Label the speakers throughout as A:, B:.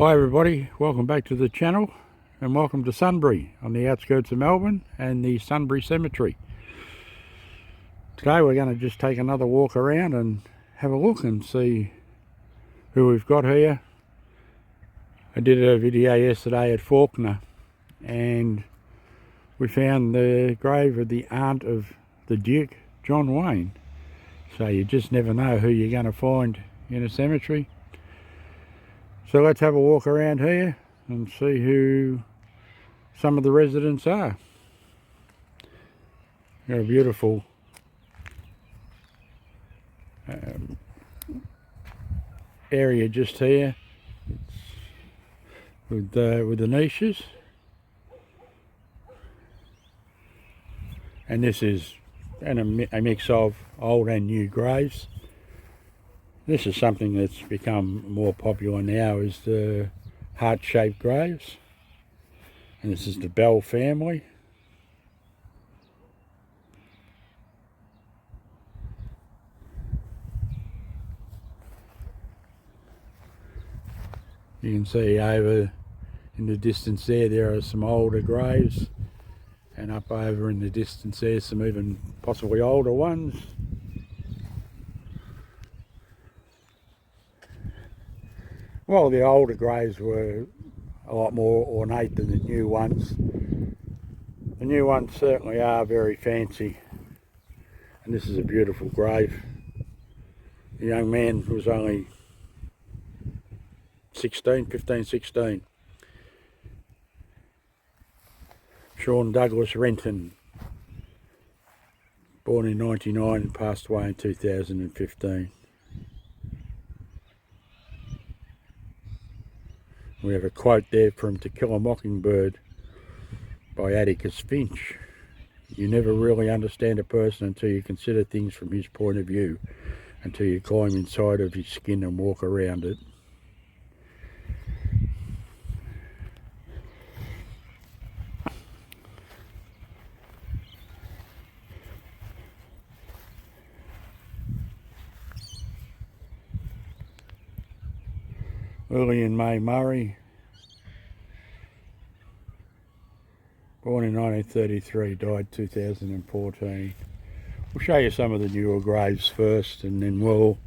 A: Hi everybody, welcome back to the channel and welcome to Sunbury on the outskirts of Melbourne and the Sunbury Cemetery. Today we're going to just take another walk around and have a look and see who we've got here. I did a video yesterday at Faulkner and we found the grave of the aunt of the Duke, John Wayne. So you just never know who you're going to find in a cemetery. So let's have a walk around here and see who some of the residents are. Got a beautiful area just here with the niches, and this is a mix of old and new graves. This is something that's become more popular now, is the heart-shaped graves. And this is the Bell family. You can see over in the distance there are some older graves. And up over in the distance there's some even possibly older ones. Well, the older graves were a lot more ornate than the new ones. The new ones certainly are very fancy. And this is a beautiful grave. The young man was only 15, 16. Sean Douglas Renton, born in 99 and passed away in 2015. We have a quote there from To Kill a Mockingbird by Atticus Finch. You never really understand a person until you consider things from his point of view, until you climb inside of his skin and walk around it. Lillian May Murray, born in 1933, died 2014. We'll show you some of the newer graves first and then we'll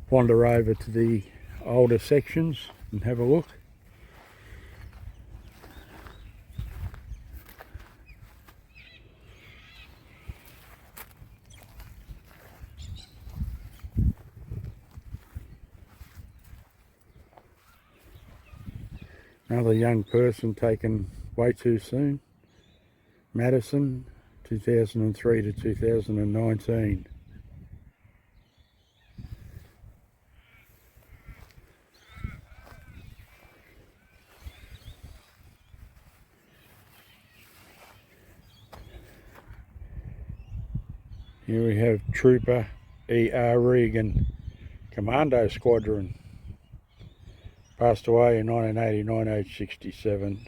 A: wander over to the older sections and have a look. Another young person taken way too soon. Madison, 2003 to 2019. Here we have Trooper E.R. Regan, Commando Squadron. Passed away in 1989, age 67.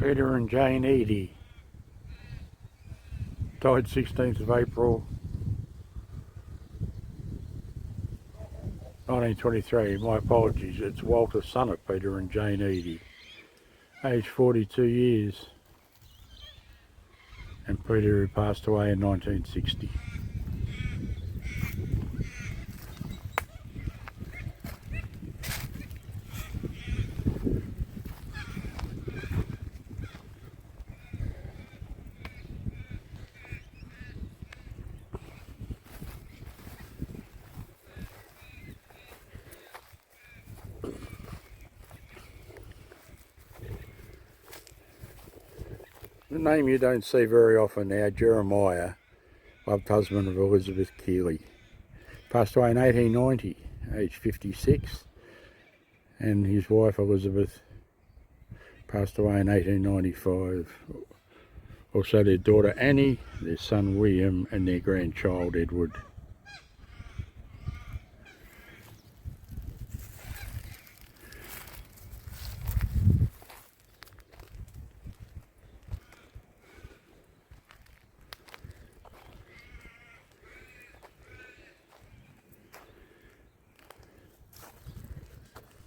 A: Peter and Jane Eadie, died 16th of April 1923. My apologies, it's Walter, son of Peter and Jane Eadie, aged 42 years. and Peter, who passed away in 1960. The name you don't see very often now, Jeremiah, loved husband of Elizabeth Keeley. Passed away in 1890, aged 56, and his wife Elizabeth passed away in 1895. Also their daughter Annie, their son William, and their grandchild Edward.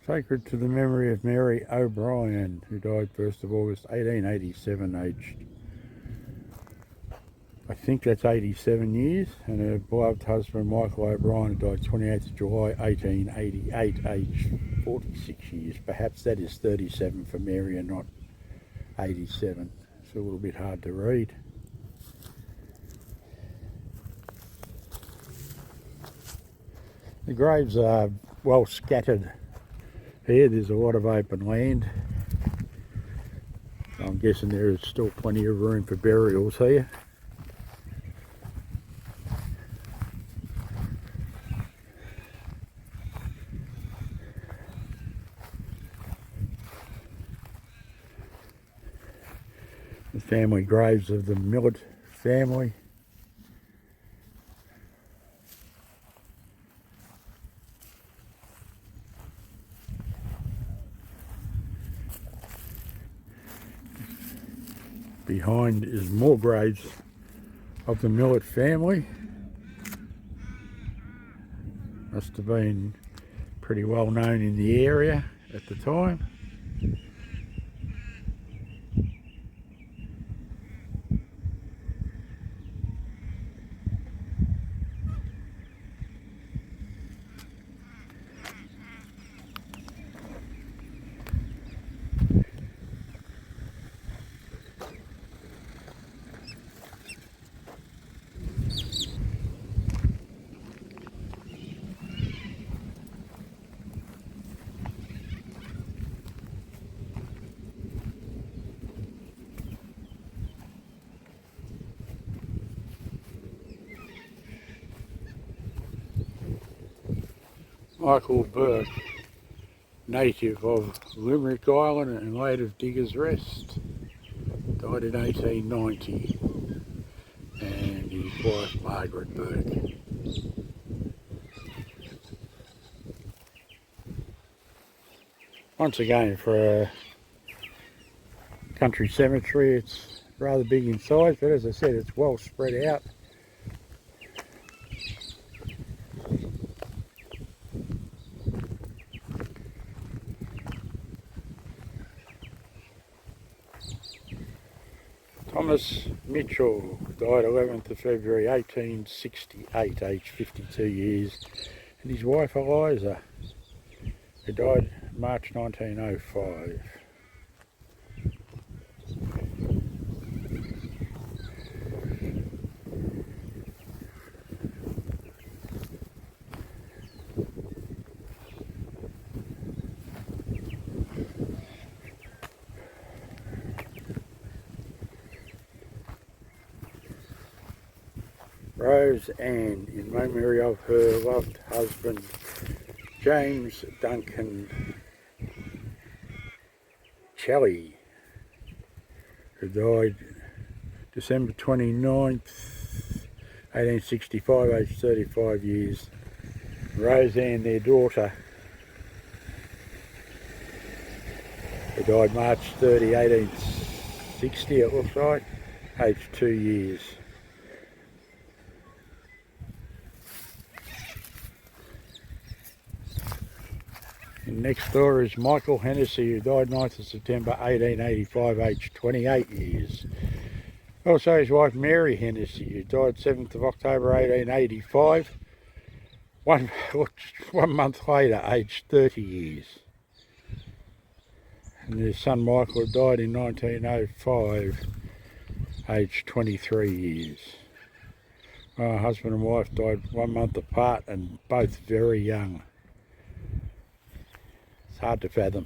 A: Sacred to the memory of Mary O'Brien, who died 1st of August 1887, aged, I think that's 87 years, and her beloved husband Michael O'Brien died 28th of July 1888, aged 46 years. Perhaps that is 37 for Mary and not 87. It's a little bit hard to read. The graves are well scattered here. There's a lot of open land. I'm guessing there is still plenty of room for burials here. The family graves of the Millet family. Behind is more graves of the Millet family. Must have been pretty well known in the area at the time. Michael Burke, native of Limerick Island and late of Diggers Rest, died in 1890, and his wife Margaret Burke. Once again, for a country cemetery, it's rather big in size, but as I said, it's well spread out. Thomas Mitchell died 11th of February 1868, aged 52 years, and his wife Eliza, who died March 1905. Rose Ann, in memory of her loved husband James Duncan Shelley, who died December 29th, 1865, aged 35 years. Rose Ann, their daughter, who died March 30, 1860, it looks like, aged 2 years. And next door is Michael Hennessy, who died 9th of September 1885, aged 28 years. Also his wife Mary Hennessy, who died 7th of October 1885. One month later, aged 30 years. And his son Michael died in 1905, aged 23 years. My husband and wife died 1 month apart and both very young. It's hard to fathom.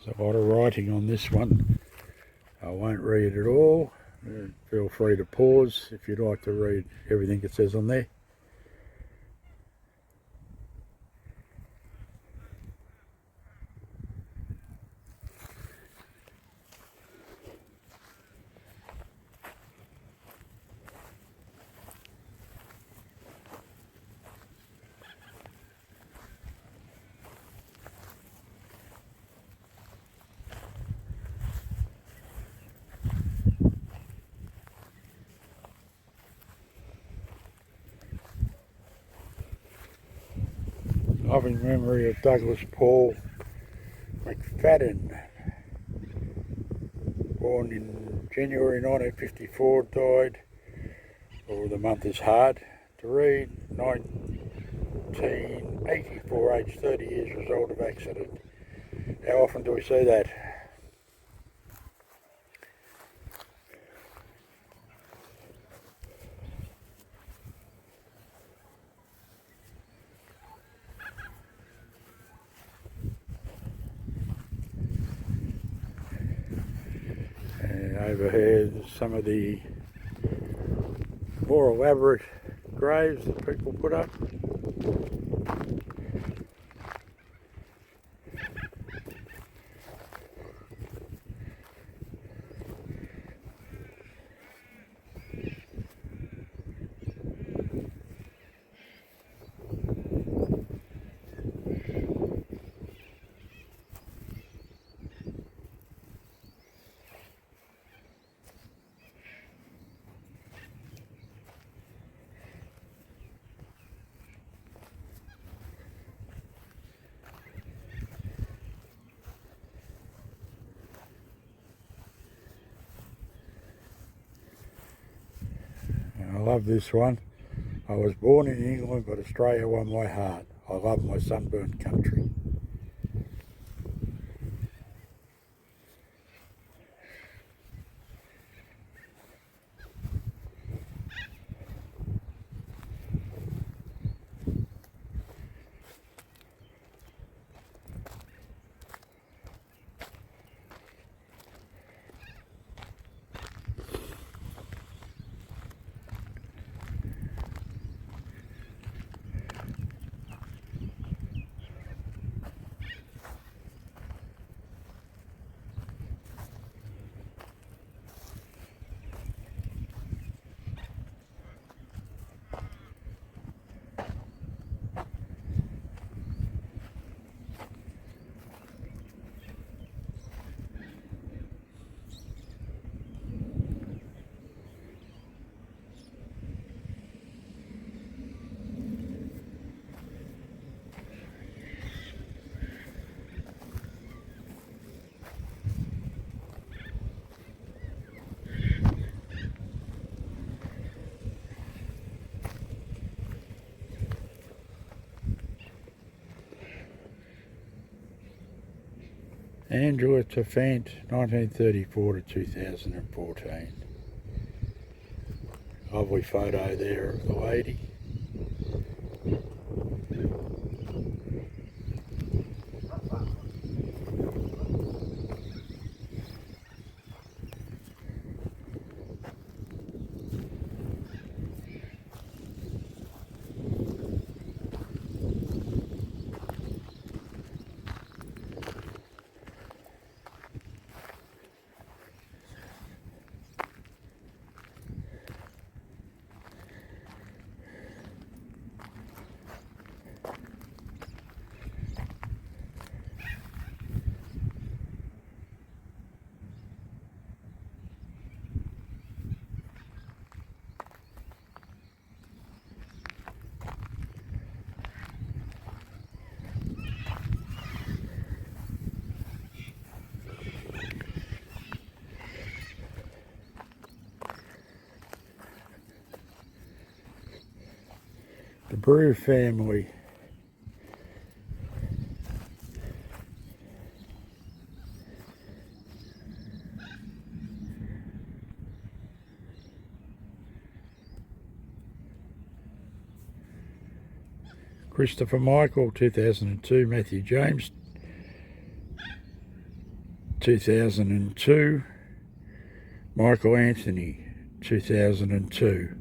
A: There's a lot of writing on this one. I won't read it all. Feel free to pause if you'd like to read everything it says on there. Loving memory of Douglas Paul McFadden, born in January 1954, died, or the month is hard to read, 1984, aged 30 years, result of accident. How often do we see that? And over here, some of the more elaborate graves that people put up. I love this one. I was born in England, but Australia won my heart. I love my sunburnt country. Angela Tefant, 1934 to 2014. Lovely photo there of the lady. The Brew family. Christopher Michael, 2002. Matthew James, 2002. Michael Anthony, 2002.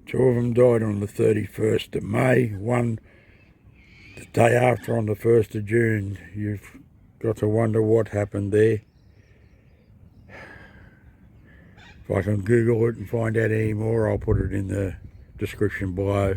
A: Two of them died on the 31st of May, one the day after on the 1st of June. You've got to wonder what happened there. If I can Google it and find out any more, I'll put it in the description below.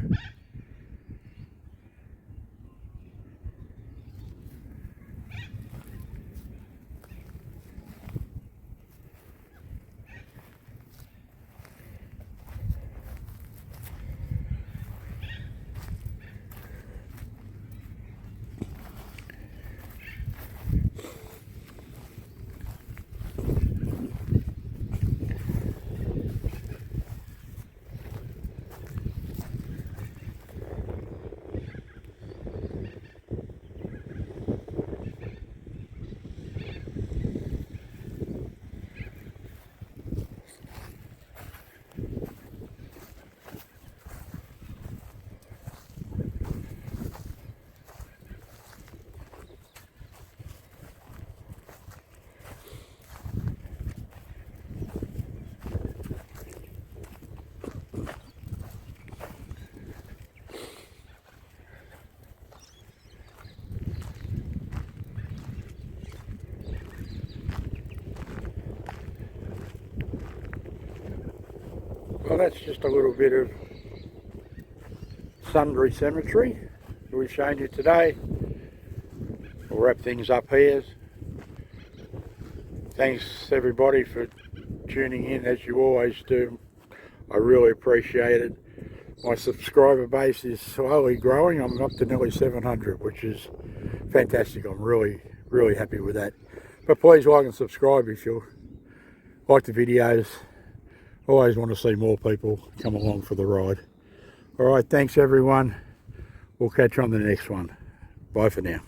A: Well, that's just a little bit of Sunbury Cemetery that we've shown you today. We'll wrap things up here. Thanks everybody for tuning in as you always do. I really appreciate it. My subscriber base is slowly growing. I'm up to nearly 700, which is fantastic. I'm really happy with that. But please like and subscribe if you like the videos. Always want to see more people come along for the ride. Alright, thanks everyone. We'll catch you on the next one. Bye for now.